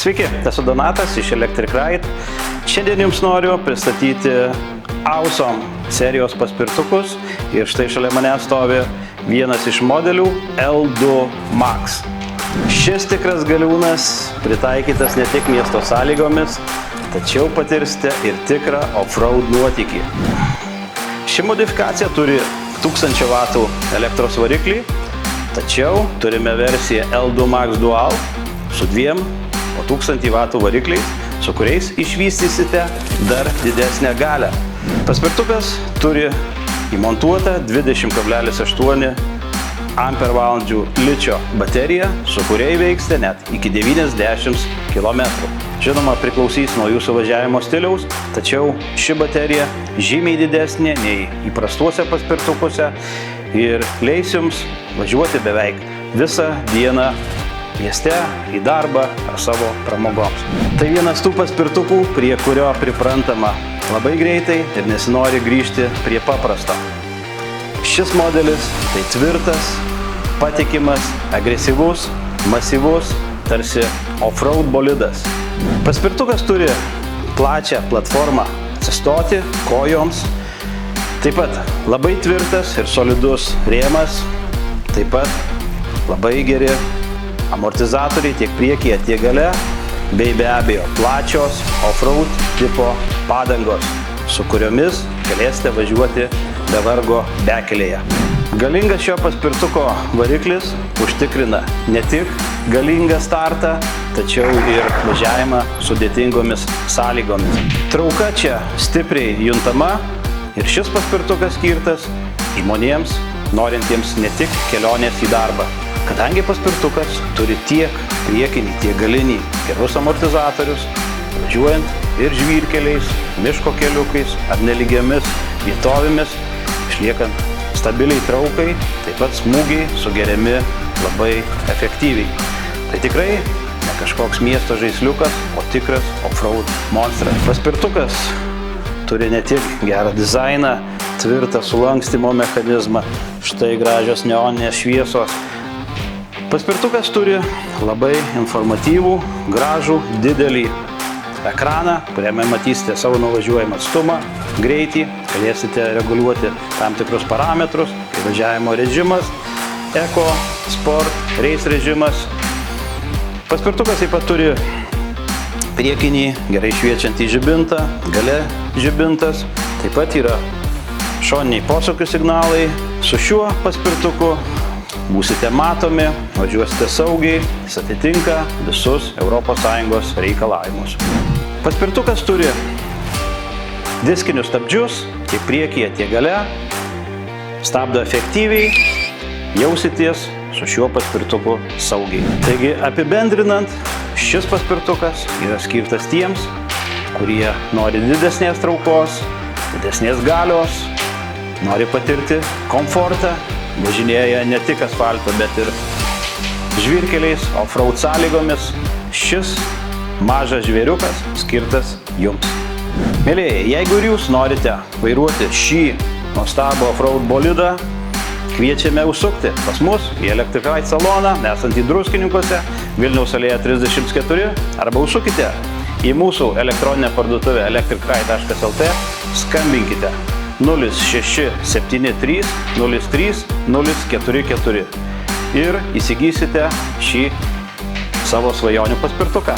Sveiki, esu Donatas iš Electric Ride. Šiandien jums noriu pristatyti Awesome serijos paspirtukus ir štai šalia mane stovi vienas iš modelių L2 Max. Šis tikras galiūnas pritaikytas ne tik miesto sąlygomis, tačiau patirsite ir tikrą off-road nuotykį. Ši modifikacija turi 1000 W elektros variklį, tačiau turime versiją L2 Max Dual su 2 1000 W varikliais, su kuriais išvystysite dar didesnę galią. Paspirtukas turi įmontuotą 20,8 Ah ličio bateriją, su kuria įveiksite net iki 90 km. Žinoma, priklausys nuo jūsų važiavimo stiliaus, tačiau ši baterija žymiai didesnė nei įprastuose paspirtukuose ir leis jums važiuoti beveik visą dieną mieste, į darbą ar savo pramogoms. Tai vienas tų paspirtukų, prie kurio priprantama labai greitai ir nesinori grįžti prie paprasto. Šis modelis tai tvirtas, patikimas, agresyvus, masyvus, tarsi off-road bolidas. Paspirtukas turi plačią platformą atsistoti kojoms, taip pat labai tvirtas ir solidus rėmas, taip pat labai geri amortizatoriai tiek priekyje, tiek gale, bei be abejo plačios off-road tipo padangos, su kuriomis galėsite važiuoti be vargo bekelėje. Galingas šio paspirtuko variklis užtikrina ne tik galingą startą, tačiau ir važiavimą sudėtingomis sąlygomis. Trauka čia stipriai juntama ir šis paspirtukas skirtas žmonėms, norintiems ne tik kelionės į darbą. Kadangi paspirtukas turi tiek priekinį, tiek galinį gerus amortizatorius, važiuojant ir žvyrkeliais, miško keliukais ar nelygiamis vietovėmis, išliekant stabiliai traukai, taip pat smūgiai sugeriami labai efektyviai. Tai tikrai ne kažkoks miesto žaisliukas, o tikras off-road monstras. Paspirtukas turi ne tik gerą dizainą, tvirtą sulankstymo mechanizmą, štai gražios neoninės šviesos. Paspirtukas turi labai informatyvų, gražų, didelį ekraną, kuriame matysite savo nuvažiuojamą atstumą, greitį, galėsite reguliuoti tam tikrus parametrus, važiavimo režimas, Eco, Sport, Race režimas. Paspirtukas taip pat turi priekinį gerai šviečiantį žibintą, gale žibintas, taip pat yra šoniniai posūkių signalai. Su šiuo paspirtuku būsite matomi, važiuosite saugiai, jis atitinka visus ES reikalavimus. Paspirtukas turi diskinius stabdžius, tiek priekyje, tiek gale, stabdo efektyviai, jausitės su šiuo paspirtuku saugiai. Taigi, apibendrinant, šis paspirtukas yra skirtas tiems, kurie nori didesnės traukos, didesnės galios, nori patirti komfortą, važinėja ne tik asfalto, bet ir žvyrkeliais, off-road sąlygomis. Šis mažas žvėriukas skirtas jums. Mielieji, jeigu ir jūs norite vairuoti šį nuostabų off-road bolidą, kviečiame užsukti pas mus į Electric Ride saloną, esantį Druskininkuose, Vilniaus alėja 34, arba užsukite į mūsų elektroninę parduotuvę electricride.lt, skambinkite 0673 03 044 ir įsigysite šį savo svajonių paspirtuką.